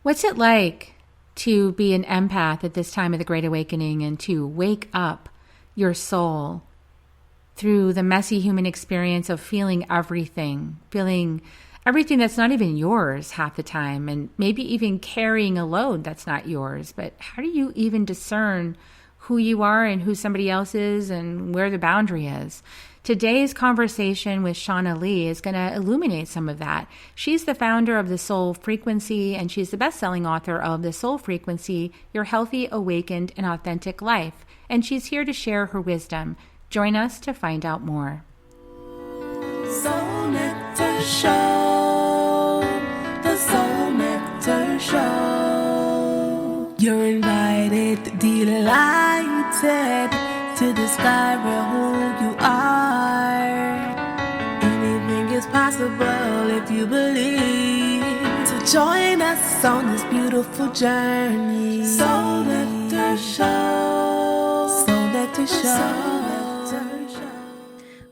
What's it like to be an empath at this time of the Great Awakening and to wake up your soul through the messy human experience of feeling everything that's not even yours half the time, and maybe even carrying a load that's not yours? But how do you even discern who you are and who somebody else is and where the boundary is? Today's conversation with Shanna Lee is going to illuminate some of that. She's the founder of The Soul Frequency, and she's the best-selling author of The Soul Frequency, Your Healthy, Awakened, and Authentic Life. And she's here to share her wisdom. Join us to find out more. Soul Nectar Show, the Soul Nectar Show. You're invited, delighted to discover who you are. Anything is possible if you believe. So join us on this beautiful journey. Soul Nectar Show. Soul Nectar Show.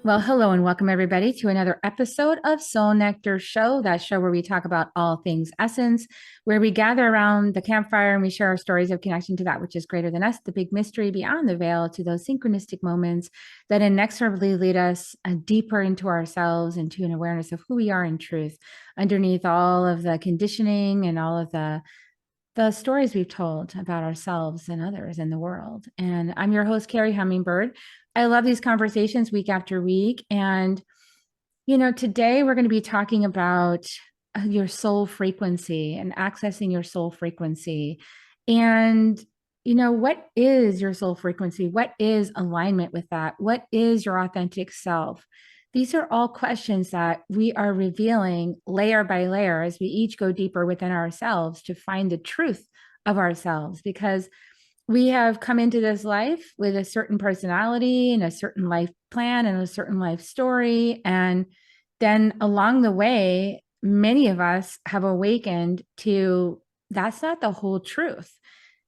Well, hello and welcome everybody to another episode of Soul Nectar Show, that show where we talk about all things essence, where we gather around the campfire and we share our stories of connection to that which is greater than us, the big mystery beyond the veil, to those synchronistic moments that inexorably lead us deeper into ourselves, into an awareness of who we are in truth, underneath all of the conditioning and all of the stories we've told about ourselves and others in the world. And I'm your host, Carrie Hummingbird. I love these conversations week after week. And, today we're going to be talking about your soul frequency and accessing your soul frequency. And, what is your soul frequency? What is alignment with that? What is your authentic self? These are all questions that we are revealing layer by layer as we each go deeper within ourselves to find the truth of ourselves, because we have come into this life with a certain personality and a certain life plan and a certain life story. And then along the way, many of us have awakened to that's not the whole truth.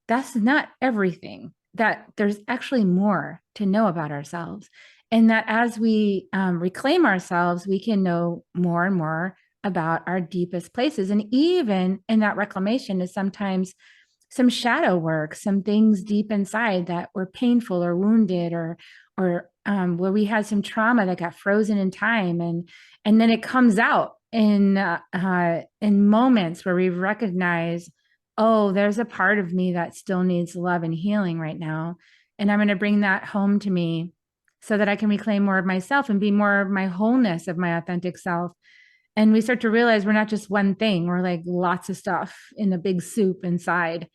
That's not everything, that there's actually more to know about ourselves. And that as we reclaim ourselves, we can know more and more about our deepest places. And even in that reclamation is sometimes some shadow work, some things deep inside that were painful or wounded, or where we had some trauma that got frozen in time, and then it comes out in moments where we recognize, oh, there's a part of me that still needs love and healing right now, and I'm going to bring that home to me so that I can reclaim more of myself and be more of my wholeness of my authentic self. And we start to realize we're not just one thing, we're like lots of stuff in a big soup inside.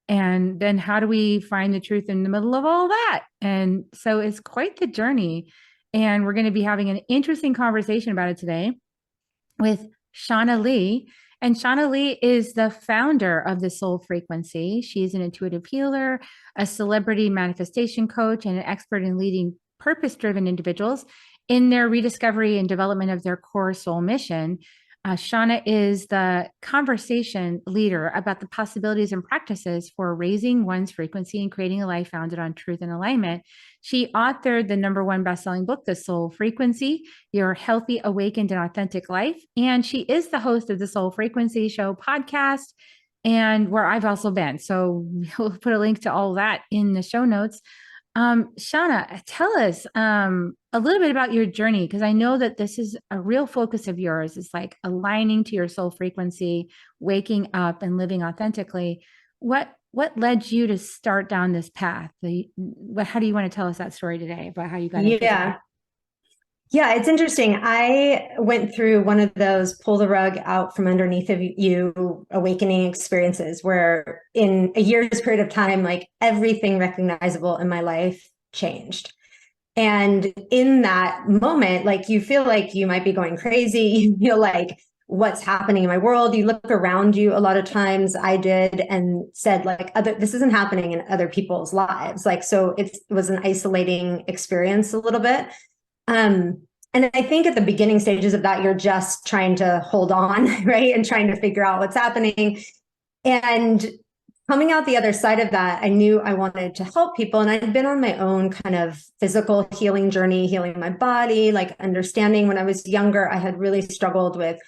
And then how do we find the truth in the middle of all that? And so it's quite the journey. And we're going to be having an interesting conversation about it today with Shanna Lee. And Shanna Lee is the founder of The Soul Frequency. She's an intuitive healer, a celebrity manifestation coach, and an expert in leading purpose-driven individuals in their rediscovery and development of their core soul mission. Shanna is the conversation leader about the possibilities and practices for raising one's frequency and creating a life founded on truth and alignment. She authored the #1 best-selling book, The Soul Frequency, Your Healthy, Awakened, and Authentic Life. And she is the host of the Soul Frequency Show podcast, and where I've also been. So we'll put a link to all that in the show notes. Shanna, tell us a little bit about your journey, because I know that this is a real focus of yours. It's like aligning to your soul frequency, waking up and living authentically. What led you to start down this path? How do you want to tell us that story today about how you got into that? Yeah, it's interesting. I went through one of those pull the rug out from underneath of you awakening experiences where in a year's period of time, like everything recognizable in my life changed. And in that moment, like you feel like you might be going crazy. You feel like what's happening in my world. You look around you a lot of times, I did, and said like, this isn't happening in other people's lives. Like, so it was an isolating experience a little bit. And I think at the beginning stages of that, you're just trying to hold on, right? And trying to figure out what's happening. And coming out the other side of that, I knew I wanted to help people. And I'd been on my own kind of physical healing journey, healing my body, like understanding when I was younger, I had really struggled with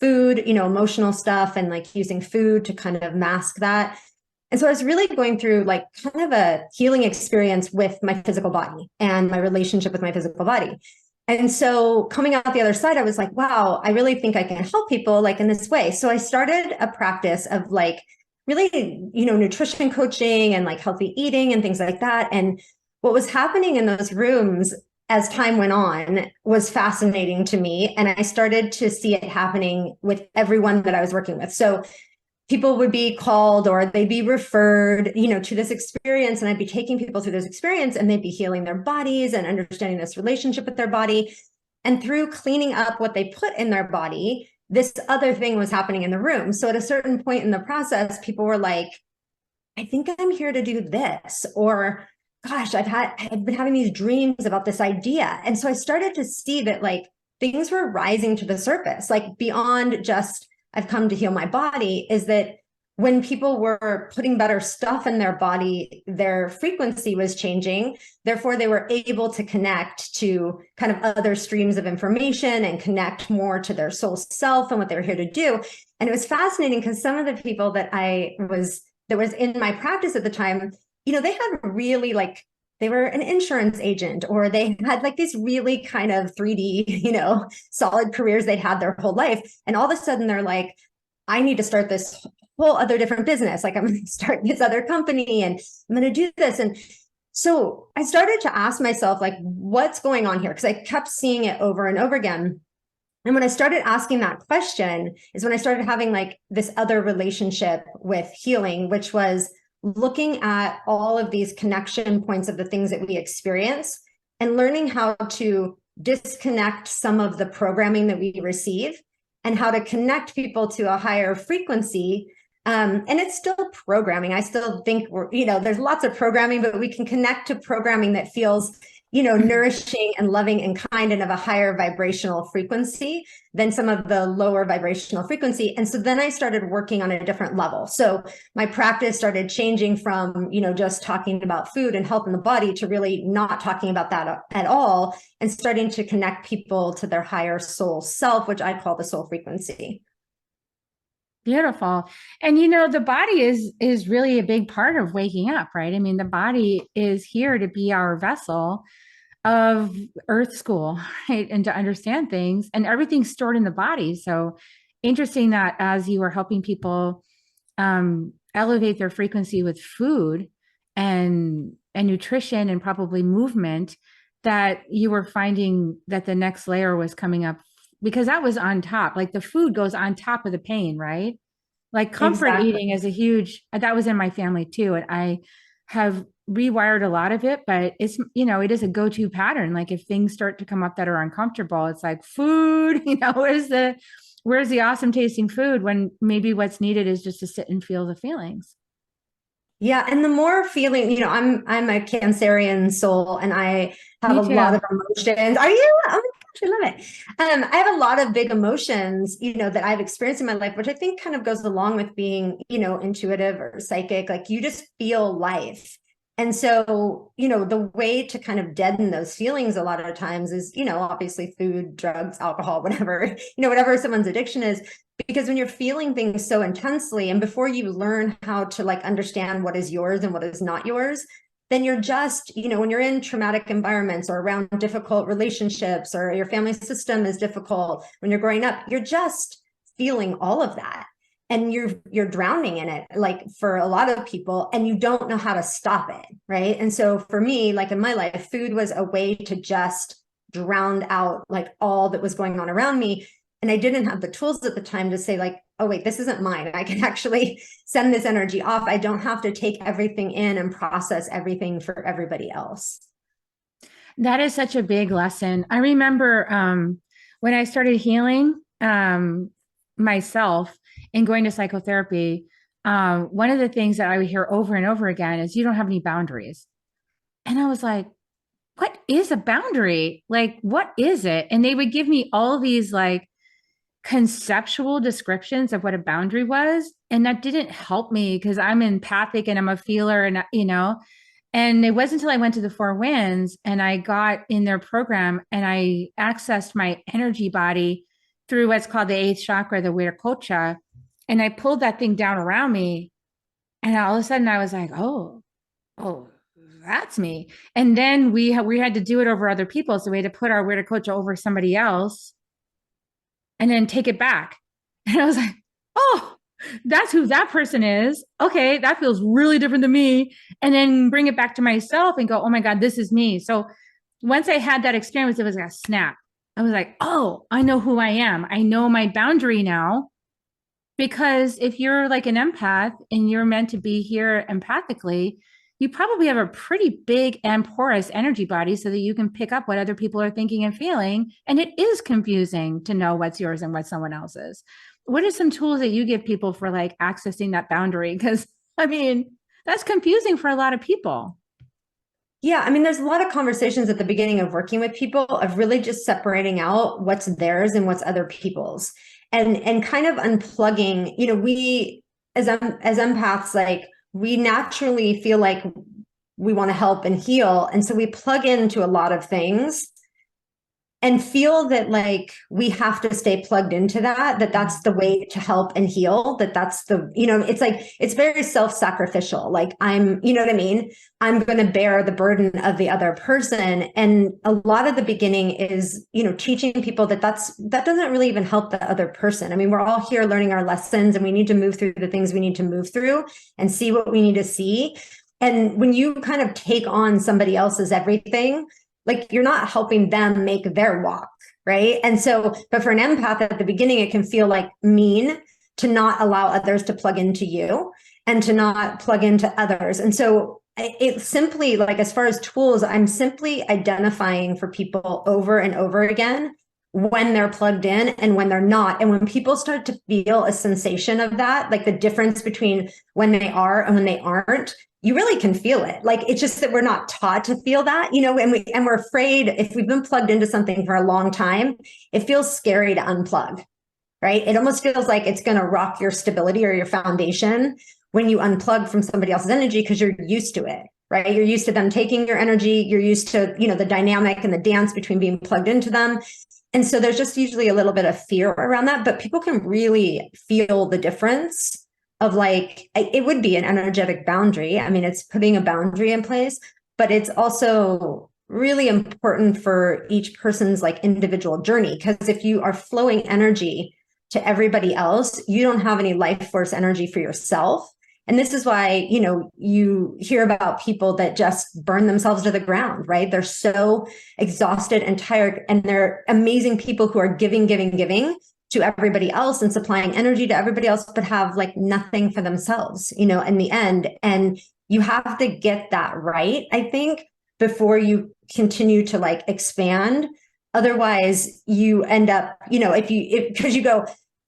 food, emotional stuff, and like using food to kind of mask that. And so I was really going through like kind of a healing experience with my physical body and my relationship with my physical body. And so coming out the other side, I was like, wow, I really think I can help people like in this way. So I started a practice of like really, nutrition coaching and like healthy eating and things like that. And what was happening in those rooms as time went on was fascinating to me. And I started to see it happening with everyone that I was working with. So people would be called or they'd be referred, to this experience. And I'd be taking people through this experience and they'd be healing their bodies and understanding this relationship with their body. And through cleaning up what they put in their body, this other thing was happening in the room. So at a certain point in the process, people were like, I think I'm here to do this, or gosh, I've been having these dreams about this idea. And so I started to see that like things were rising to the surface, like beyond just I've come to heal my body, is that when people were putting better stuff in their body, their frequency was changing. Therefore, they were able to connect to kind of other streams of information and connect more to their soul self and what they were here to do. And it was fascinating because some of the people that was in my practice at the time, they had really like, they were an insurance agent, or they had like these really kind of 3D, solid careers they'd had their whole life. And all of a sudden they're like, I need to start this whole other different business. Like I'm going to start this other company and I'm going to do this. And so I started to ask myself, like, what's going on here? Because I kept seeing it over and over again. And when I started asking that question is when I started having like this other relationship with healing, which was looking at all of these connection points of the things that we experience and learning how to disconnect some of the programming that we receive and how to connect people to a higher frequency. And it's still programming. I still think there's lots of programming, but we can connect to programming that feels nourishing and loving and kind and of a higher vibrational frequency than some of the lower vibrational frequency. And so then I started working on a different level. So my practice started changing from, just talking about food and health in the body to really not talking about that at all and starting to connect people to their higher soul self, which I call the soul frequency. Beautiful. And the body is really a big part of waking up, right? I mean, the body is here to be our vessel of earth school, right? And to understand things, and everything's stored in the body. So interesting that as you were helping people elevate their frequency with food and nutrition and probably movement, that you were finding that the next layer was coming up, because that was on top. Like the food goes on top of the pain, right? Like comfort eating is a huge, that was in my family too. And I have rewired a lot of it, but it's, it is a go-to pattern. Like if things start to come up that are uncomfortable, it's like food, where's the awesome tasting food when maybe what's needed is just to sit and feel the feelings. Yeah. And the more feeling, I'm a Cancerian soul and I have a lot of emotions. Are you? Oh my gosh, I love it. I have a lot of big emotions, that I've experienced in my life, which I think kind of goes along with being, intuitive or psychic. Like you just feel life. And so, the way to kind of deaden those feelings a lot of times is, obviously food, drugs, alcohol, whatever, whatever someone's addiction is, because when you're feeling things so intensely and before you learn how to like understand what is yours and what is not yours, then you're just, when you're in traumatic environments or around difficult relationships or your family system is difficult, when you're growing up, you're just feeling all of that. And you're drowning in it, like for a lot of people, and you don't know how to stop it, right? And so for me, like in my life, food was a way to just drown out like all that was going on around me. And I didn't have the tools at the time to say like, oh wait, this isn't mine. I can actually send this energy off. I don't have to take everything in and process everything for everybody else. That is such a big lesson. I remember when I started healing myself and going to psychotherapy, one of the things that I would hear over and over again is you don't have any boundaries. And I was like, what is a boundary? Like, what is it? And they would give me all these like conceptual descriptions of what a boundary was. And that didn't help me because I'm empathic and I'm a feeler and, and it wasn't until I went to the Four Winds and I got in their program and I accessed my energy body through what's called the eighth chakra, the Viracocha, and I pulled that thing down around me. And all of a sudden I was like, oh, that's me. And then we had to do it over other people. So we had to put our Viracocha over somebody else and then take it back. And I was like, oh, that's who that person is. Okay, that feels really different than me. And then bring it back to myself and go, oh my God, this is me. So once I had that experience, it was like a snap. I was like, oh, I know who I am. I know my boundary now. Because if you're like an empath and you're meant to be here empathically, you probably have a pretty big and porous energy body so that you can pick up what other people are thinking and feeling. And it is confusing to know what's yours and what someone else's. What are some tools that you give people for like accessing that boundary? Because I mean, that's confusing for a lot of people. Yeah, I mean, there's a lot of conversations at the beginning of working with people of really just separating out what's theirs and what's other people's, and kind of unplugging. You know, we as empaths, like we naturally feel like we want to help and heal, and so we plug into a lot of things and feel that like we have to stay plugged into that's the way to help and heal, that's the, you know, it's like, it's very self-sacrificial. Like you know what I mean? I'm going to bear the burden of the other person. And a lot of the beginning is, you know, teaching people that doesn't really even help the other person. I mean, we're all here learning our lessons and we need to move through the things we need to move through and see what we need to see. And when you kind of take on somebody else's everything, like you're not helping them make their walk, right? And so, but for an empath at the beginning, it can feel like mean to not allow others to plug into you and to not plug into others. And so it's simply like, as far as tools, I'm simply identifying for people over and over again when they're plugged in and when they're not. And when people start to feel a sensation of that, like the difference between when they are and when they aren't, you really can feel it. Like, it's just that we're not taught to feel that, you know, and we're afraid. If we've been plugged into something for a long time, it feels scary to unplug, right? It almost feels like it's going to rock your stability or your foundation when you unplug from somebody else's energy, because you're used to it, right? You're used to them taking your energy. You're used to, you know, the dynamic and the dance between being plugged into them. And so there's just usually a little bit of fear around that, but people can really feel the difference of, like, it would be an energetic boundary. I mean, it's putting a boundary in place, but it's also really important for each person's like individual journey. Because if you are flowing energy to everybody else, you don't have any life force energy for yourself. And this is why, you know, you hear about people that just burn themselves to the ground, right? They're so exhausted and tired, and they're amazing people who are giving to everybody else and supplying energy to everybody else, but have like nothing for themselves, you know, in the end. And you have to get that right, I think, before you continue to like expand. Otherwise you end up, you know, because you go,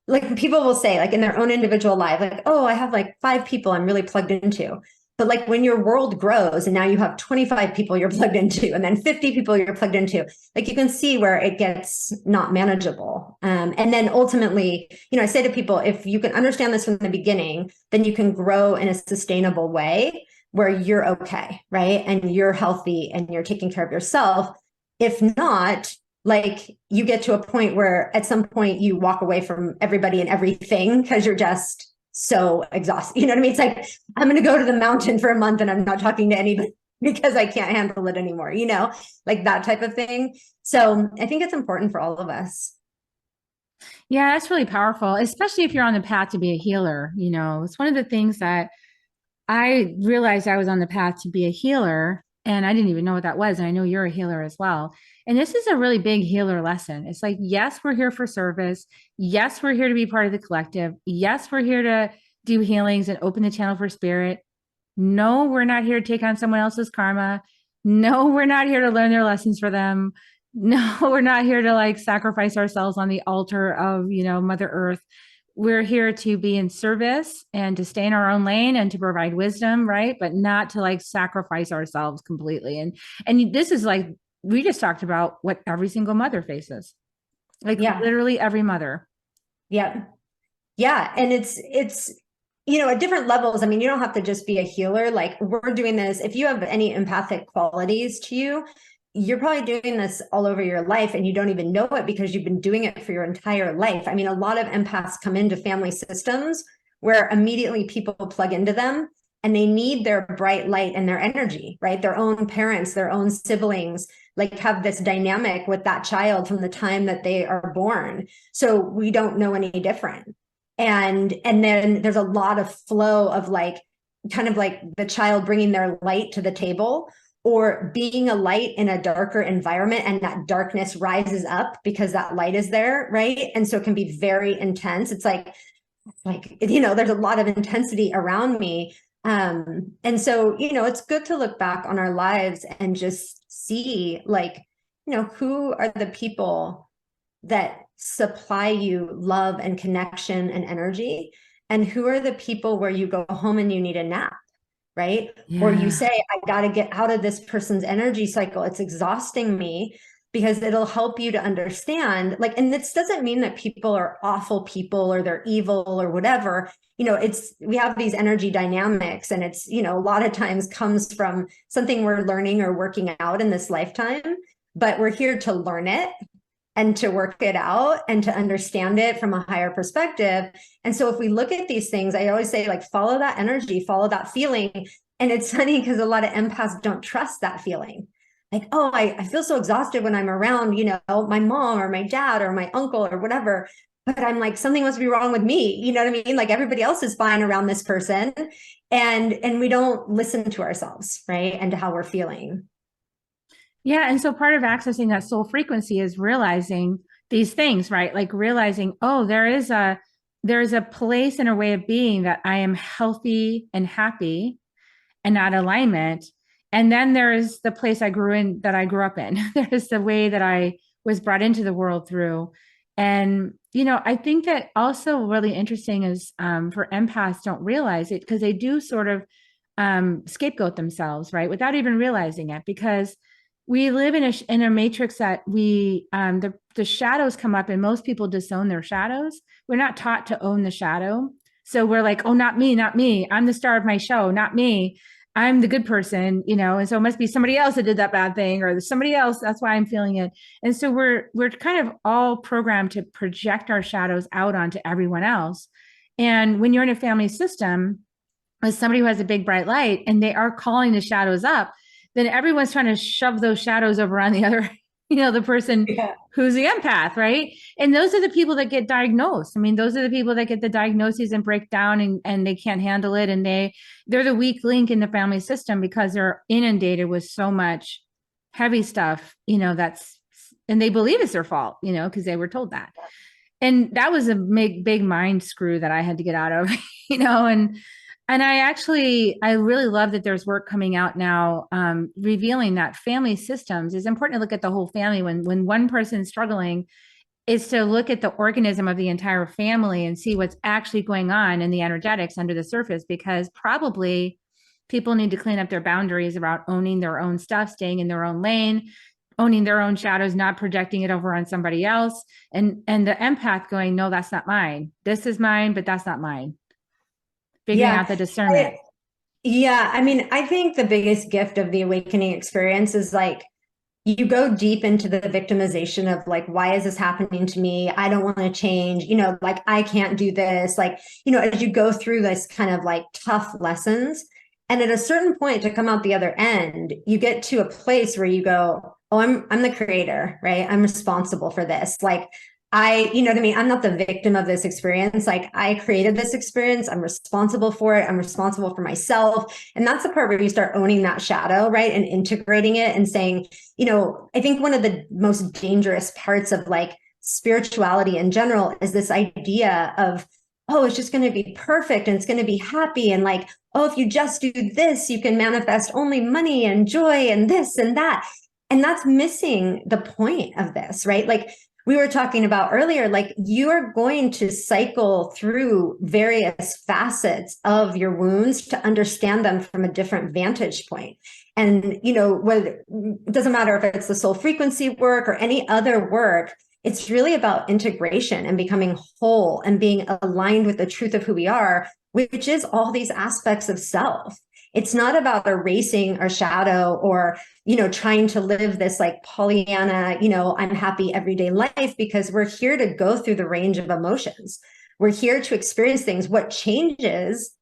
like, people will say like in their own individual life, like, oh, I have like 5 people I'm really plugged into. But like when your world grows and now you have 25 people you're plugged into and then 50 people you're plugged into, like you can see where it gets not manageable. And then ultimately, you know, I say to people, if you can understand this from the beginning, then you can grow in a sustainable way where you're okay, right? And you're healthy and you're taking care of yourself. If not, like you get to a point where at some point you walk away from everybody and everything because you're just so exhausted. You know what I mean? It's like, I'm going to go to the mountain for a month and I'm not talking to anybody because I can't handle it anymore, you know, like that type of thing. So I think it's important for all of us. Yeah, that's really powerful, especially if you're on the path to be a healer. You know, it's one of the things that I realized I was on the path to be a healer, and I didn't even know what that was. And I know you're a healer as well. And this is a really big healer lesson. It's like, yes, we're here for service. Yes, we're here to be part of the collective. Yes, we're here to do healings and open the channel for spirit. No, we're not here to take on someone else's karma. No, we're not here to learn their lessons for them. No, we're not here to like sacrifice ourselves on the altar of, you know, Mother Earth. We're here to be in service and to stay in our own lane and to provide wisdom, right? But not to like sacrifice ourselves completely. And this is like, we just talked about what every single mother faces, like literally every mother. Yeah. Yeah. And it's, you know, at different levels. I mean, you don't have to just be a healer. Like, we're doing this. If you have any empathic qualities to you, you're probably doing this all over your life and you don't even know it because you've been doing it for your entire life. I mean, a lot of empaths come into family systems where immediately people plug into them and they need their bright light and their energy, right? Their own parents, their own siblings, like have this dynamic with that child from the time that they are born. So we don't know any different. And then there's a lot of flow of like, kind of like the child bringing their light to the table, or being a light in a darker environment, and that darkness rises up because that light is there, right? And so it can be very intense. It's like, there's a lot of intensity around me. And so, it's good to look back on our lives and just see, like, who are the people that supply you love and connection and energy, and who are the people where you go home and you need a nap, right? Yeah. Or you say, I got to get out of this person's energy cycle. It's exhausting me, because it'll help you to understand, like, and this doesn't mean that people are awful people or they're evil or whatever. We have these energy dynamics, and it's, a lot of times comes from something we're learning or working out in this lifetime, but we're here to learn it and to work it out and to understand it from a higher perspective. And so if we look at these things, I always say, like, follow that energy, follow that feeling. And it's funny because a lot of empaths don't trust that feeling. Like, oh, I feel so exhausted when I'm around, my mom or my dad or my uncle or whatever. But I'm like, something must be wrong with me. You know what I mean? Like, everybody else is fine around this person. And we don't listen to ourselves, right? And to how we're feeling. Yeah. And so part of accessing that soul frequency is realizing these things, right? Like realizing, oh, there is a place and a way of being that I am healthy and happy and not alignment. And then there is the place I grew up in. There is the way that I was brought into the world through. And, I think that also really interesting is for empaths don't realize it, because they do sort of scapegoat themselves, right? Without even realizing it, because we live in a matrix that the shadows come up, and most people disown their shadows. We're not taught to own the shadow. So we're like, oh, not me, not me. I'm the star of my show, not me. I'm the good person, and so it must be somebody else that did that bad thing, or somebody else. That's why I'm feeling it. And so we're kind of all programmed to project our shadows out onto everyone else. And when you're in a family system with somebody who has a big bright light and they are calling the shadows up, then everyone's trying to shove those shadows over on the other, the person who's the empath, right? And those are the people that get diagnosed. I mean, those are the people that get the diagnoses and break down, and they can't handle it. And they're the weak link in the family system because they're inundated with so much heavy stuff, and they believe it's their fault, because they were told that. And that was a big mind screw that I had to get out of, and I really love that there's work coming out now revealing that family systems is important to look at the whole family. When one person's struggling, is to look at the organism of the entire family and see what's actually going on in the energetics under the surface, because probably people need to clean up their boundaries about owning their own stuff, staying in their own lane, owning their own shadows, not projecting it over on somebody else. And the empath going, no, that's not mine. This is mine, but that's not mine. Figuring out the discernment. I mean, I think the biggest gift of the awakening experience is like, you go deep into the victimization of like, why is this happening to me? I don't want to change, like, I can't do this. Like, as you go through this kind of like tough lessons, and at a certain point to come out the other end, you get to a place where you go, oh, I'm the creator, right? I'm responsible for this. Like, you know what I mean? I'm not the victim of this experience. Like, I created this experience. I'm responsible for it. I'm responsible for myself. And that's the part where you start owning that shadow, right? And integrating it and saying, I think one of the most dangerous parts of like spirituality in general is this idea of, oh, it's just going to be perfect and it's going to be happy. And like, oh, if you just do this, you can manifest only money and joy and this and that. And that's missing the point of this, right? Like, we were talking about earlier, like, you are going to cycle through various facets of your wounds to understand them from a different vantage point. And, it doesn't matter if it's the soul frequency work or any other work, it's really about integration and becoming whole and being aligned with the truth of who we are, which is all these aspects of self. It's not about erasing our shadow or, trying to live this like Pollyanna, I'm happy everyday life, because we're here to go through the range of emotions. We're here to experience things. What changes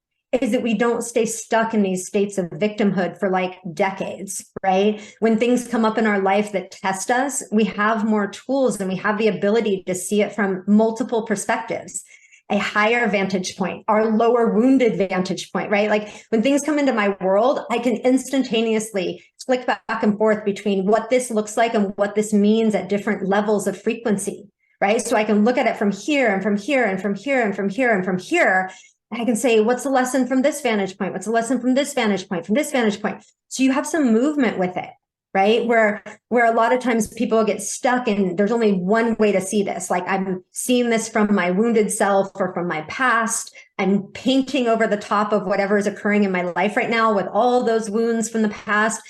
is that we don't stay stuck in these states of victimhood for like decades, right? When things come up in our life that test us, we have more tools and we have the ability to see it from multiple perspectives, a higher vantage point, our lower wounded vantage point, right? Like when things come into my world, I can instantaneously click back and forth between what this looks like and what this means at different levels of frequency, right? So I can look at it from here and from here and from here and from here and from here. I can say, what's the lesson from this vantage point? What's the lesson from this vantage point, from this vantage point? So you have some movement with it, right? Where a lot of times people get stuck and there's only one way to see this. Like I'm seeing this from my wounded self or from my past. I'm painting over the top of whatever is occurring in my life right now with all those wounds from the past.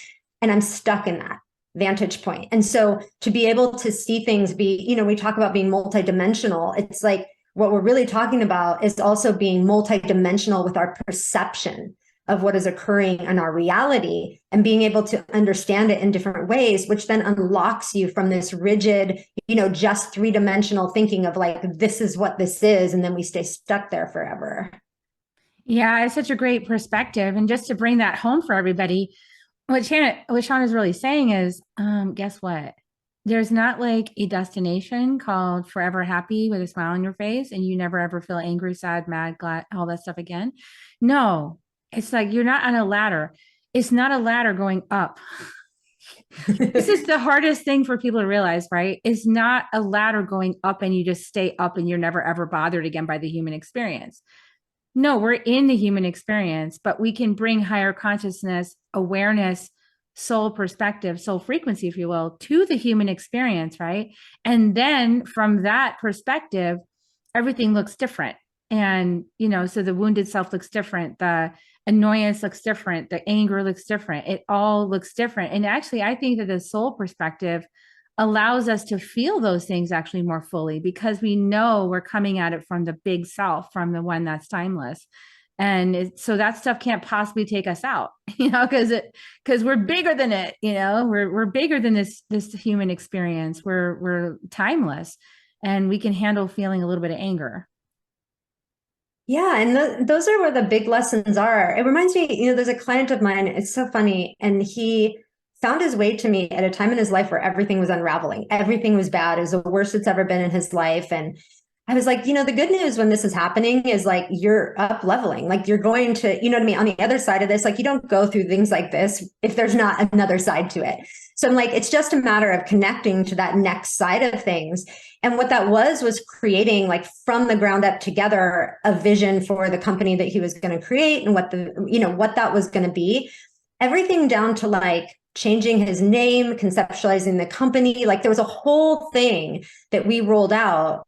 And I'm stuck in that vantage point. And so to be able to see things we talk about being multidimensional. It's like, what we're really talking about is also being multidimensional with our perception of what is occurring in our reality and being able to understand it in different ways, which then unlocks you from this rigid, just three-dimensional thinking of like, this is what this is. And then we stay stuck there forever. Yeah, it's such a great perspective. And just to bring that home for everybody, what Shanna's really saying is, guess what? There's not like a destination called forever happy with a smile on your face and you never ever feel angry, sad, mad, glad, all that stuff again. No, it's like you're not on a ladder. It's not a ladder going up. This is the hardest thing for people to realize, right? It's not a ladder going up and you just stay up and you're never ever bothered again by the human experience. No, we're in the human experience, but we can bring higher consciousness, awareness, soul perspective, soul frequency, if you will, to the human experience, right? And then from that perspective, everything looks different. And, so the wounded self looks different. The annoyance looks different. The anger looks different. It all looks different. And actually, I think that the soul perspective allows us to feel those things actually more fully because we know we're coming at it from the big self, from the one that's timeless. And so that stuff can't possibly take us out, because we're bigger than it, we're bigger than this human experience. We're timeless and we can handle feeling a little bit of anger. Yeah. And those are where the big lessons are. It reminds me, there's a client of mine. It's so funny. And he found his way to me at a time in his life where everything was unraveling. Everything was bad. It was the worst it's ever been in his life. And I was like, the good news when this is happening is like, you're up leveling, like you're going to, what I mean? On the other side of this, like you don't go through things like this if there's not another side to it. So I'm like, it's just a matter of connecting to that next side of things. And what that was creating like from the ground up together, a vision for the company that he was going to create and what what that was going to be. Everything down to like changing his name, conceptualizing the company. Like there was a whole thing that we rolled out.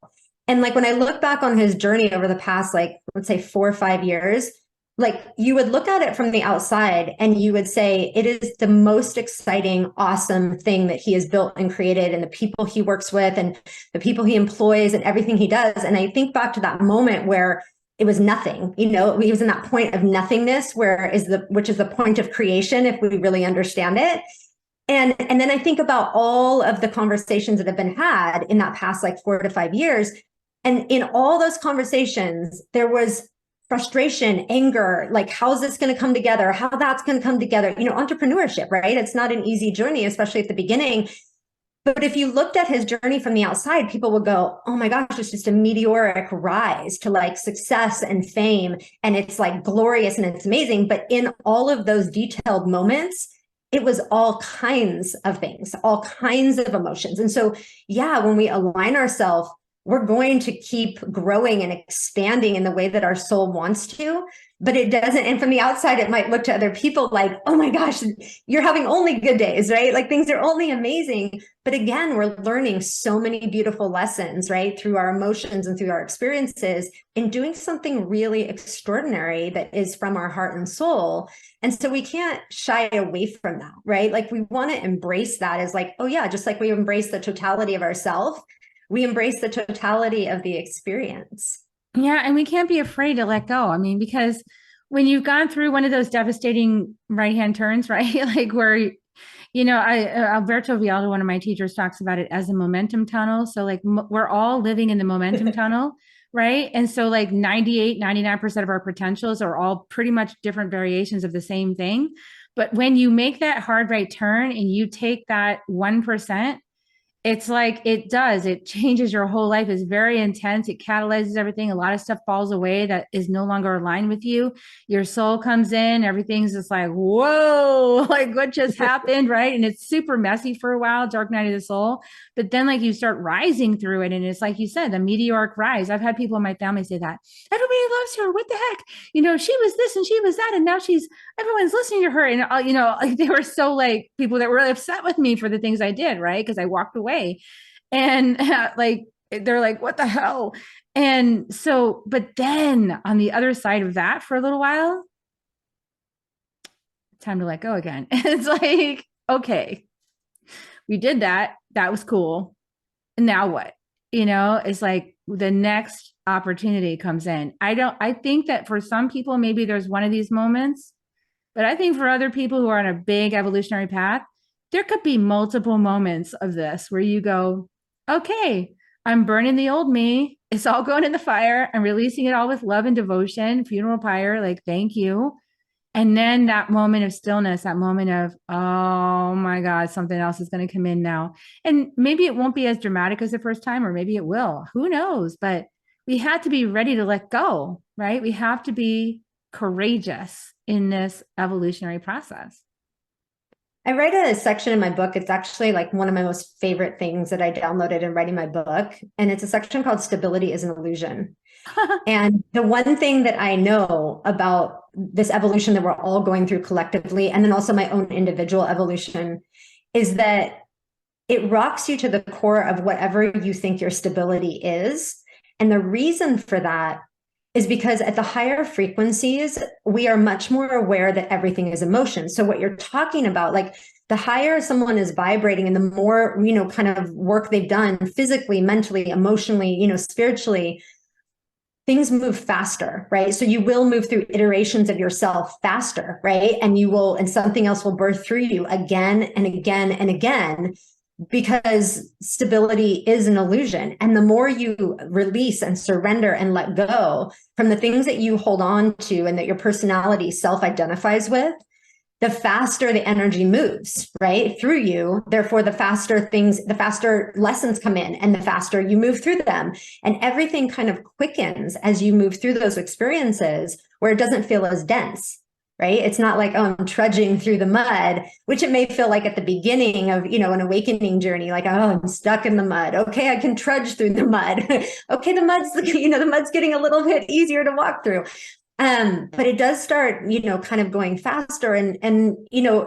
And like, when I look back on his journey over the past, like, let's say 4 or 5 years, like you would look at it from the outside and you would say, it is the most exciting, awesome thing that he has built and created, and the people he works with and the people he employs and everything he does. And I think back to that moment where it was nothing, he was in that point of nothingness, which is the point of creation, if we really understand it. And then I think about all of the conversations that have been had in that past like 4 to 5 years. And in all those conversations, there was frustration, anger, like, how's this going to come together? How that's going to come together? Entrepreneurship, right? It's not an easy journey, especially at the beginning. But if you looked at his journey from the outside, people would go, oh my gosh, it's just a meteoric rise to like success and fame. And it's like glorious and it's amazing. But in all of those detailed moments, it was all kinds of things, all kinds of emotions. And so, yeah, when we align ourselves, we're going to keep growing and expanding in the way that our soul wants to, but it doesn't. And from the outside, it might look to other people like, oh my gosh, you're having only good days, right? Like things are only amazing. But again, we're learning so many beautiful lessons, right? Through our emotions and through our experiences in doing something really extraordinary that is from our heart and soul. And so we can't shy away from that, right? Like we want to embrace that as like, oh yeah, just like we embrace the totality of ourselves, we embrace the totality of the experience. Yeah. And we can't be afraid to let go. I mean, because when you've gone through one of those devastating right-hand turns, right? Like where, Alberto Vialdo, one of my teachers, talks about it as a momentum tunnel. So like we're all living in the momentum tunnel, right? And so like 98, 99% of our potentials are all pretty much different variations of the same thing. But when you make that hard right turn and you take that 1%, it's like it changes your whole life. It's very intense. It catalyzes everything. A lot of stuff falls away that is no longer aligned with you. Your soul comes in, everything's just like, whoa, like what just happened, right? And it's super messy for a while, dark night of the soul. But then like you start rising through it, and it's like you said, the meteoric rise. I've had people in my family say that everybody loves her, what the heck, she was this and she was that, and now everyone's listening to her. And like they were so like people that were really upset with me for the things I did, right? Because I walked away. And like they're like, what the hell? And so, but then on the other side of that for a little while, time to let go again. It's like, okay, we did that. That was cool. And now what? It's like the next opportunity comes in. I think that for some people, maybe there's one of these moments, but I think for other people who are on a big evolutionary path, there could be multiple moments of this where you go, okay, I'm burning the old me. It's all going in the fire. I'm releasing it all with love and devotion, funeral pyre, like, thank you. And then that moment of stillness, that moment of, oh my God, something else is going to come in now. And maybe it won't be as dramatic as the first time, or maybe it will. Who knows? But we have to be ready to let go, right? We have to be courageous in this evolutionary process. I write a section in my book. It's actually like one of my most favorite things that I downloaded in writing my book. And it's a section called Stability is an Illusion. And the one thing that I know about this evolution that we're all going through collectively, and then also my own individual evolution, is that it rocks you to the core of whatever you think your stability is. And the reason for that is because at the higher frequencies, we are much more aware that everything is emotion. So what you're talking about, like the higher someone is vibrating and the more, kind of work they've done physically, mentally, emotionally, spiritually, things move faster, right? So you will move through iterations of yourself faster, right? And something else will birth through you again and again and again, because stability is an illusion. And the more you release and surrender and let go from the things that you hold on to and that your personality self-identifies with, the faster the energy moves, right, through you. Therefore, the faster lessons come in and the faster you move through them. And everything kind of quickens as you move through those experiences, where it doesn't feel as dense, right? It's not like, oh, I'm trudging through the mud, which it may feel like at the beginning of, an awakening journey, like, oh, I'm stuck in the mud. Okay, I can trudge through the mud. Okay, the mud's getting a little bit easier to walk through. But it does start, kind of going faster. And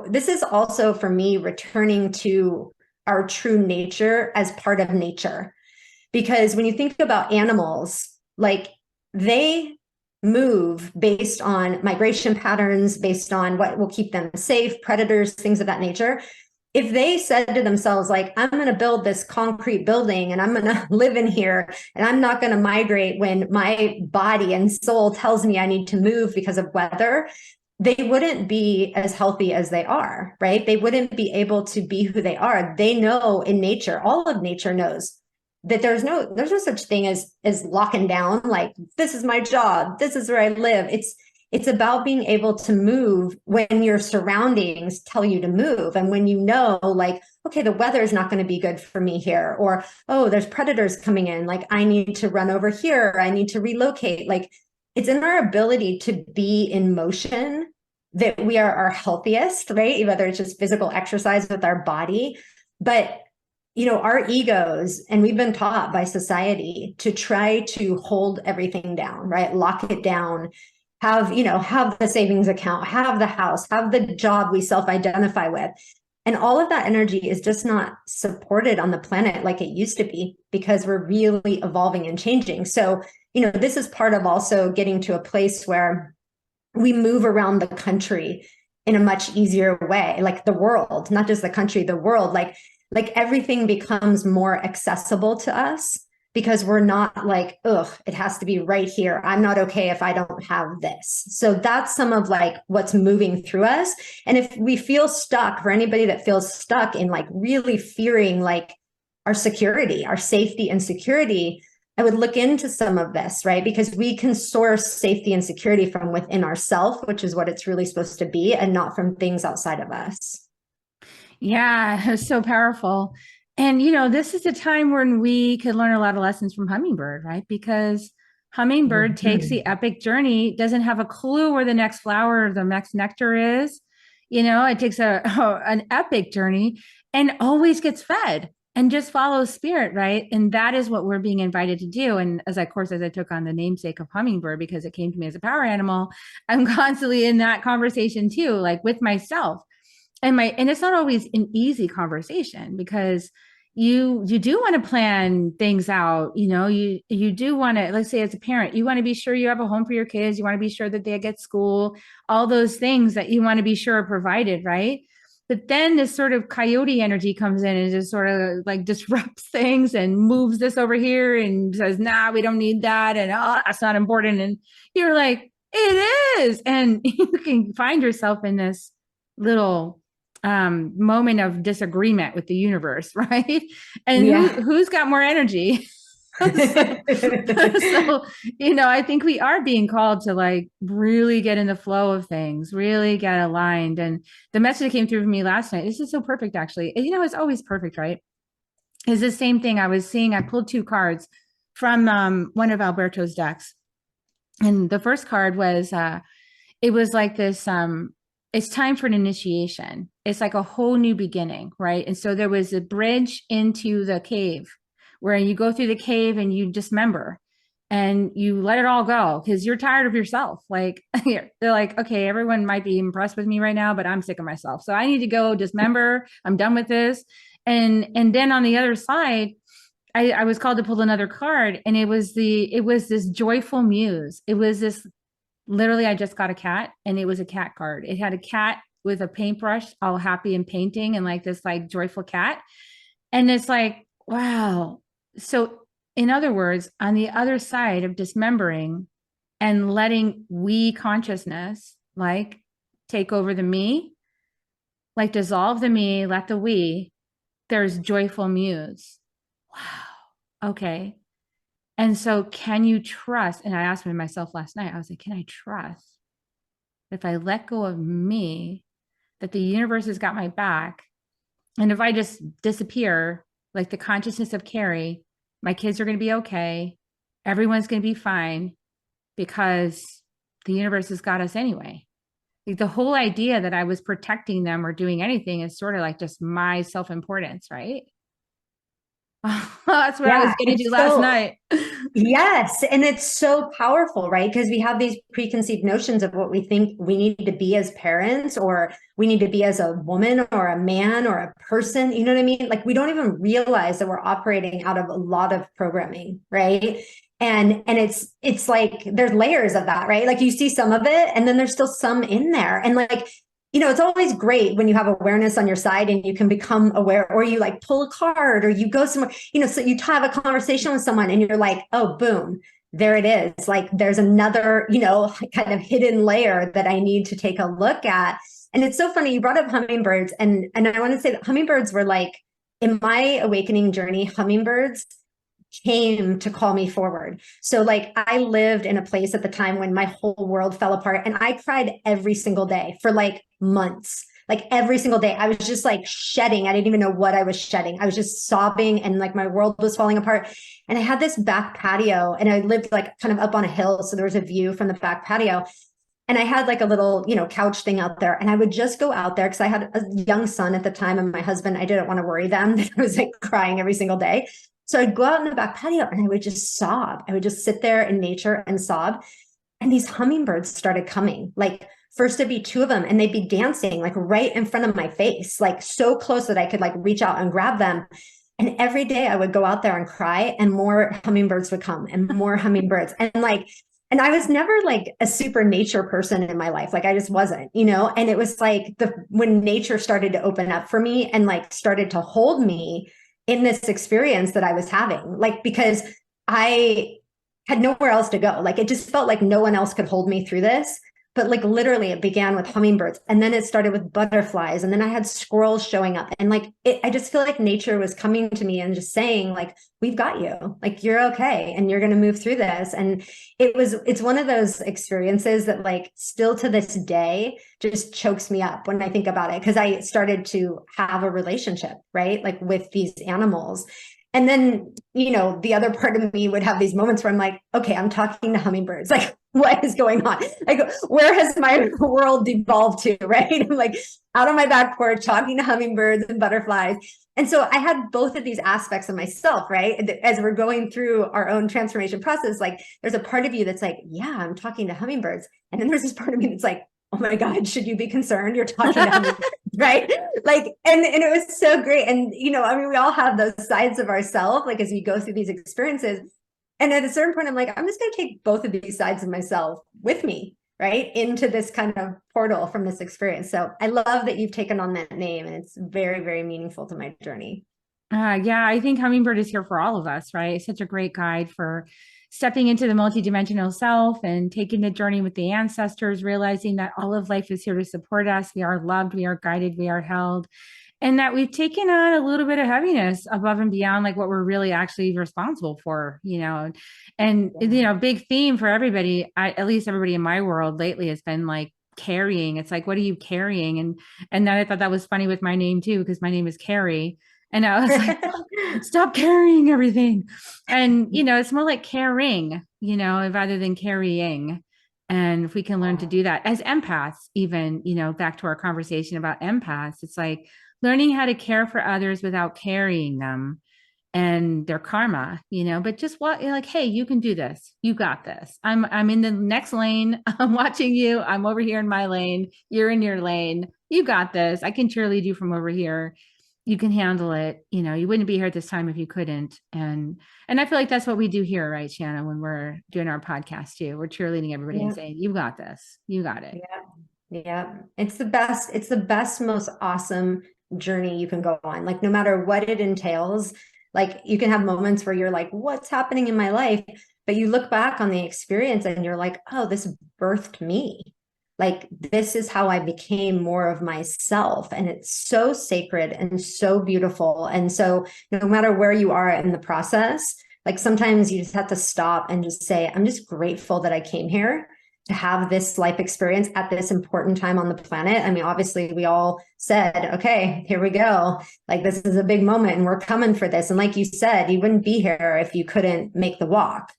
this is also for me returning to our true nature as part of nature. Because when you think about animals, like they move based on migration patterns, based on what will keep them safe, predators, things of that nature. If they said to themselves, like, I'm going to build this concrete building and I'm going to live in here and I'm not going to migrate when my body and soul tells me I need to move because of weather, they wouldn't be as healthy as they are, right? They wouldn't be able to be who they are. They know in nature, all of nature knows that there's no such thing as locking down, like, this is my job, this is where I live. It's about being able to move when your surroundings tell you to move. And when like, okay, the weather is not going to be good for me here, or, oh, there's predators coming in, like, I need to run over here, I need to relocate. Like, it's in our ability to be in motion that we are our healthiest, right? Whether it's just physical exercise with our body, but our egos, and we've been taught by society to try to hold everything down, right? Lock it down, have the savings account, have the house, have the job we self-identify with. And all of that energy is just not supported on the planet like it used to be, because we're really evolving and changing. So, this is part of also getting to a place where we move around the country in a much easier way, like the world, not just the country, the world, like everything becomes more accessible to us. because we're not like, ugh, it has to be right here. I'm not okay if I don't have this. So that's some of like what's moving through us. And if we feel stuck, for anybody that feels stuck in like really fearing like our security, our safety and security, I would look into some of this, right? Because we can source safety and security from within ourselves, which is what it's really supposed to be, and not from things outside of us. Yeah, it's so powerful. And, this is a time when we could learn a lot of lessons from Hummingbird, right? Because Hummingbird takes the epic journey, doesn't have a clue where the next flower or the next nectar is. It takes an epic journey and always gets fed and just follows spirit, right? And that is what we're being invited to do. And as I took on the namesake of Hummingbird because it came to me as a power animal, I'm constantly in that conversation too, like with myself. And it's not always an easy conversation because you do want to plan things out. You do want to, let's say as a parent, you want to be sure you have a home for your kids. You want to be sure that they get school, all those things that you want to be sure are provided, right? But then this sort of coyote energy comes in and just sort of like disrupts things and moves this over here and says, nah, we don't need that. And that's not important. And you're like, it is. And you can find yourself in this little moment of disagreement with the universe, right? And who's got more energy? so, I think we are being called to like really get in the flow of things, really get aligned. And the message that came through for me last night, this is so perfect, actually. And, it's always perfect, right? Is the same thing I was seeing. I pulled 2 cards from one of Alberto's decks. And the first card was, it was like this, it's time for an initiation. It's like a whole new beginning, right? And so there was a bridge into the cave where you go through the cave and you dismember and you let it all go because you're tired of yourself. Like they're like, okay, everyone might be impressed with me right now, but I'm sick of myself. So I need to go dismember. I'm done with this. And then on the other side, I was called to pull another card, and it was this joyful muse. It was this, literally, I just got a cat, and it was a cat card. It had a cat with a paintbrush, all happy and painting, and like this like joyful cat. And it's like, wow. So in other words, on the other side of dismembering and letting we consciousness like take over the me, like dissolve the me, let the we, there's joyful muse. Wow. Okay. And so can you trust? And I asked myself last night, I was like, can I trust if I let go of me, that the universe has got my back? And if I just disappear, like the consciousness of Carrie, my kids are going to be okay. Everyone's going to be fine because the universe has got us anyway. Like the whole idea that I was protecting them or doing anything is sort of like just my self-importance, right? That's what I was getting to last night. Yes. And it's so powerful, right? Because we have these preconceived notions of what we think we need to be as parents, or we need to be as a woman or a man or a person. You know what I mean? Like we don't even realize that we're operating out of a lot of programming, right? And it's like there's layers of that, right? Like you see some of it and then there's still some in there. And like, it's always great when you have awareness on your side and you can become aware, or you like pull a card or you go somewhere, so you have a conversation with someone and you're like, oh, boom, there it is. Like there's another, kind of hidden layer that I need to take a look at. And it's so funny. You brought up hummingbirds, and I want to say that hummingbirds were like, in my awakening journey, hummingbirds came to call me forward. So like I lived in a place at the time when my whole world fell apart, and I cried every single day for like months. Like every single day I was just like shedding. I didn't even know what I was shedding. I was just sobbing and like my world was falling apart. And I had this back patio, and I lived like kind of up on a hill. So there was a view from the back patio. And I had like a little, couch thing out there. And I would just go out there because I had a young son at the time, and my husband, I didn't want to worry them. I was like crying every single day. So I'd go out in the back patio and I would just sob. I would just sit there in nature and sob. And these hummingbirds started coming. Like first it'd be 2 of them, and they'd be dancing like right in front of my face, like so close that I could like reach out and grab them. And every day I would go out there and cry, and more hummingbirds would come and more hummingbirds. And I was never like a super nature person in my life. Like I just wasn't, and it was like when nature started to open up for me and like started to hold me in this experience that I was having, like, because I had nowhere else to go. Like, it just felt like no one else could hold me through this. But like literally it began with hummingbirds, and then it started with butterflies, and then I had squirrels showing up, and like I just feel like nature was coming to me and just saying like, we've got you, like you're okay and you're going to move through this. And it's one of those experiences that like still to this day just chokes me up when I think about it, because I started to have a relationship, right, like with these animals. And then, the other part of me would have these moments where I'm like, okay, I'm talking to hummingbirds. Like, what is going on? Like, where has my world devolved to, right? I'm like out on my back porch talking to hummingbirds and butterflies. And so I had both of these aspects of myself, right? As we're going through our own transformation process, like there's a part of you that's like, yeah, I'm talking to hummingbirds. And then there's this part of me that's like, oh my God, should you be concerned? You're talking to hummingbirds, right? Like, and it was so great. And, I mean, we all have those sides of ourselves, like as we go through these experiences. And at a certain point, I'm like, I'm just going to take both of these sides of myself with me, right, into this kind of portal from this experience. So I love that you've taken on that name, and it's very, very meaningful to my journey. Yeah, I think hummingbird is here for all of us, right? It's such a great guide for stepping into the multidimensional self and taking the journey with the ancestors, realizing that all of life is here to support us. We are loved, we are guided, we are held, and that we've taken on a little bit of heaviness above and beyond like what we're really actually responsible for, and big theme for everybody, at least everybody in my world lately, has been like carrying. It's like, what are you carrying? And then I thought that was funny with my name too, because my name is Carrie. And I was like, stop carrying everything. And, it's more like caring, rather than carrying. And if we can learn to do that as empaths, even, back to our conversation about empaths, it's like learning how to care for others without carrying them and their karma, but just what you're like, hey, you can do this. You got this. I'm in the next lane. I'm watching you. I'm over here in my lane. You're in your lane. You got this. I can cheerlead you from over here. You can handle it. You wouldn't be here at this time if you couldn't. And I feel like that's what we do here, right, Shanna, when we're doing our podcast too. We're cheerleading everybody and saying, you got this. You got it. Yeah. It's the best. It's the best, most awesome journey you can go on. Like, no matter what it entails, like you can have moments where you're like, what's happening in my life? But you look back on the experience and you're like, oh, this birthed me. Like, this is how I became more of myself. And it's so sacred and so beautiful. And so no matter where you are in the process, like sometimes you just have to stop and just say, I'm just grateful that I came here to have this life experience at this important time on the planet. I mean, obviously we all said, okay, here we go. Like, this is a big moment and we're coming for this. And like you said, you wouldn't be here if you couldn't make the walk.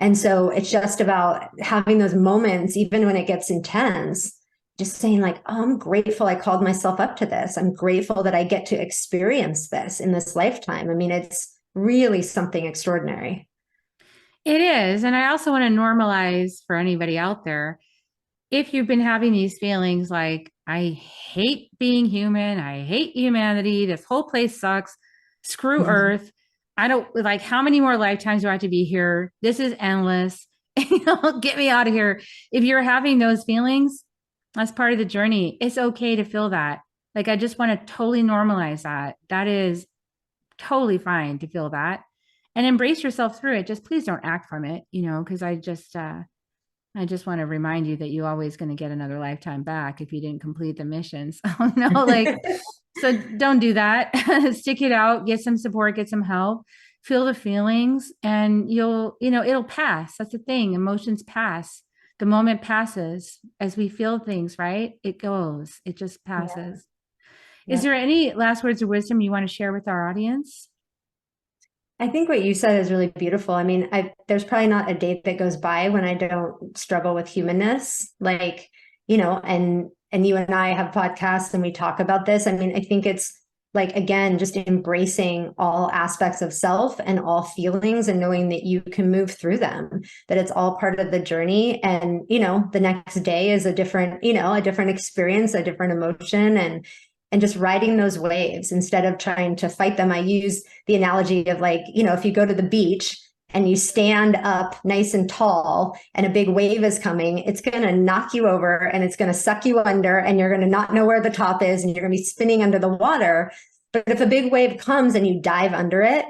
And so it's just about having those moments, even when it gets intense, just saying like, oh, I'm grateful I called myself up to this. I'm grateful that I get to experience this in this lifetime. I mean, it's really something extraordinary. It is. And I also want to normalize for anybody out there, if you've been having these feelings like, I hate being human, I hate humanity, this whole place sucks, screw Earth. I don't like, how many more lifetimes do I have to be here? This is endless. Get me out of here. If you're having those feelings, that's part of the journey. It's okay to feel that. Like, I just want to totally normalize that. That is totally fine to feel that and embrace yourself through it. Just please don't act from it, because I just want to remind you that you're always going to get another lifetime back if you didn't complete the missions. Oh no, like, so don't do that. Stick it out, get some support, get some help, feel the feelings, and it'll pass. That's the thing. Emotions pass. The moment passes as we feel things, right? It goes, it just passes. Yeah. Is there any last words of wisdom you want to share with our audience? I think what you said is really beautiful. I mean, there's probably not a day that goes by when I don't struggle with humanness, like, and you and I have podcasts and we talk about this. I mean, I think it's like, again, just embracing all aspects of self and all feelings and knowing that you can move through them, that it's all part of the journey. And, the next day is a different experience, a different emotion, and just riding those waves instead of trying to fight them. I use the analogy of like, if you go to the beach and you stand up nice and tall and a big wave is coming, it's going to knock you over and it's going to suck you under and you're going to not know where the top is and you're going to be spinning under the water. But if a big wave comes and you dive under it,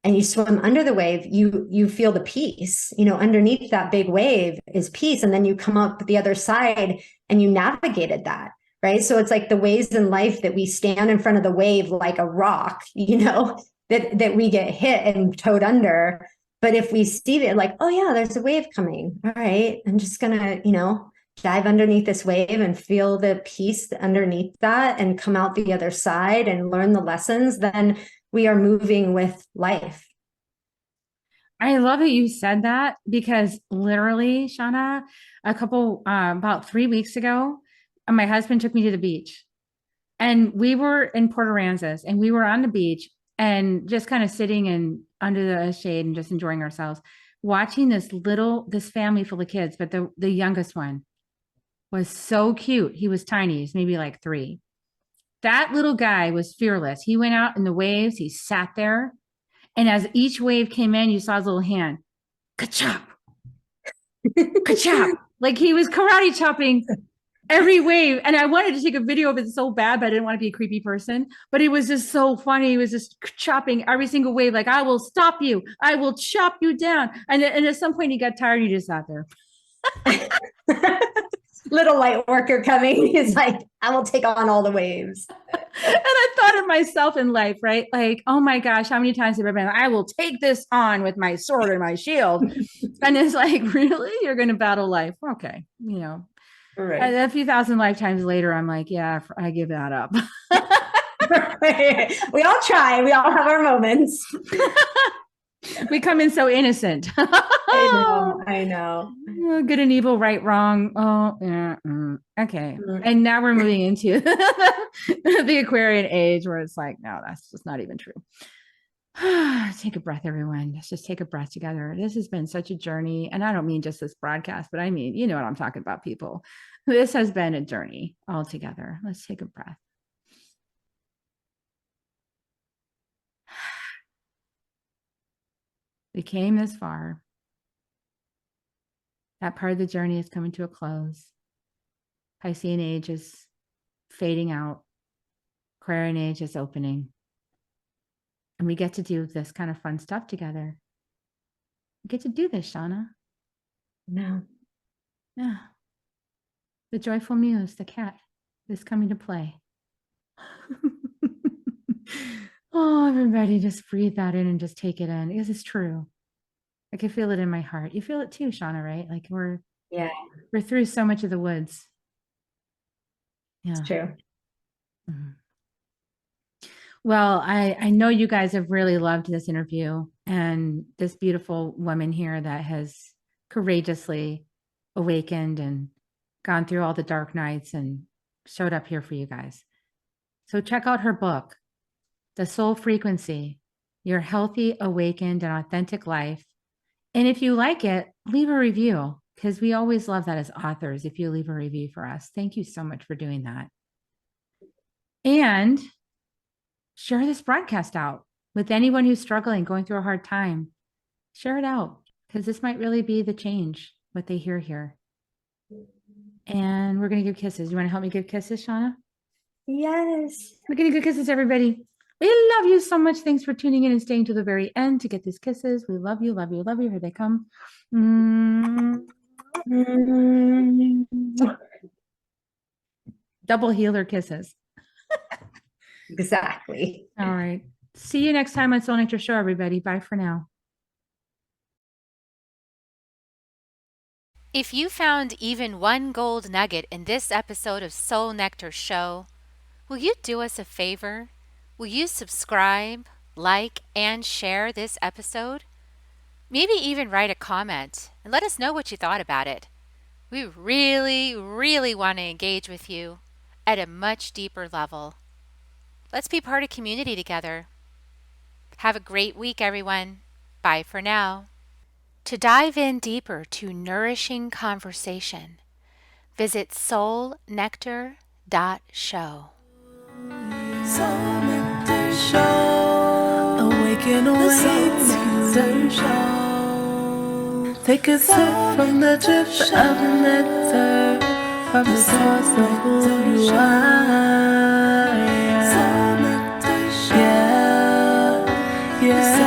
and you swim under the wave, you feel the peace, underneath that big wave is peace. And then you come up the other side and you navigated that. Right. So it's like the ways in life that we stand in front of the wave like a rock, that we get hit and towed under. But if we see it like, oh yeah, there's a wave coming. All right. I'm just gonna, dive underneath this wave and feel the peace underneath that and come out the other side and learn the lessons, then we are moving with life. I love that you said that, because literally, Shanna, about 3 weeks ago, my husband took me to the beach, and we were in Port Aransas, and we were on the beach and just kind of sitting in under the shade and just enjoying ourselves, watching this family full of kids, but the youngest one was so cute. He was tiny. He's maybe like 3. That little guy was fearless. He went out in the waves. He sat there. And as each wave came in, you saw his little hand, ka-chop, ka-chop. Like he was karate chopping every wave. And I wanted to take a video of it so bad, but I didn't want to be a creepy person. But it was just so funny. He was just chopping every single wave. Like, I will stop you. I will chop you down. And at some point he got tired. He just sat there. Little light worker coming. He's like, I will take on all the waves. And I thought of myself in life, right? Like, oh my gosh, how many times have I been, I will take this on with my sword and my shield. And it's like, really? You're going to battle life? Okay. Right. A few thousand lifetimes later, I'm like, yeah, I give that up. We all try. We all have our moments. We come in so innocent. I know. Good and evil, right, wrong. Oh, yeah. Okay. And now we're moving into the Aquarian age, where it's like, no, that's just not even true. Take a breath, everyone. Let's just take a breath together. This has been such a journey. And I don't mean just this broadcast, but I mean, you know what I'm talking about, people. This has been a journey all together. Let's take a breath. We came this far. That part of the journey is coming to a close. Piscean age is fading out. Aquarian age is opening. And we get to do this kind of fun stuff together. We get to do this, Shanna. No. Yeah. The joyful muse, the cat, is coming to play. Oh, everybody, just breathe that in and just take it in, because it's true. I can feel it in my heart. You feel it too, Shanna, right? Like we're through so much of the woods. Yeah. It's true. Mm-hmm. Well, I know you guys have really loved this interview, and this beautiful woman here that has courageously awakened and gone through all the dark nights and showed up here for you guys. So check out her book, The Soul Frequency, Your Healthy, Awakened, and Authentic Life. And if you like it, leave a review, because we always love that as authors, if you leave a review for us. Thank you so much for doing that. And share this broadcast out with anyone who's struggling, going through a hard time. Share it out, because this might really be the change, what they hear here. And we're going to give kisses. You want to help me give kisses, Shanna? Yes. We're going to give kisses, everybody. We love you so much. Thanks for tuning in and staying to the very end to get these kisses. We love you, love you, love you. Here they come. Double healer kisses. Exactly. All right. See you next time on Soul Nectar Show, everybody. Bye for now. If you found even one gold nugget in this episode of Soul Nectar Show, will you do us a favor? Will you subscribe, like, and share this episode? Maybe even write a comment and let us know what you thought about it. We really, really want to engage with you at a much deeper level. Let's be part of community together. Have a great week, everyone. Bye for now. To dive in deeper to nourishing conversation, visit soulnectar.show. Soul Nectar Show. Awaken, Nectar Show. Take a sip from the drip of the nectar, from the source of who you are. Soul Nectar Show. Yeah.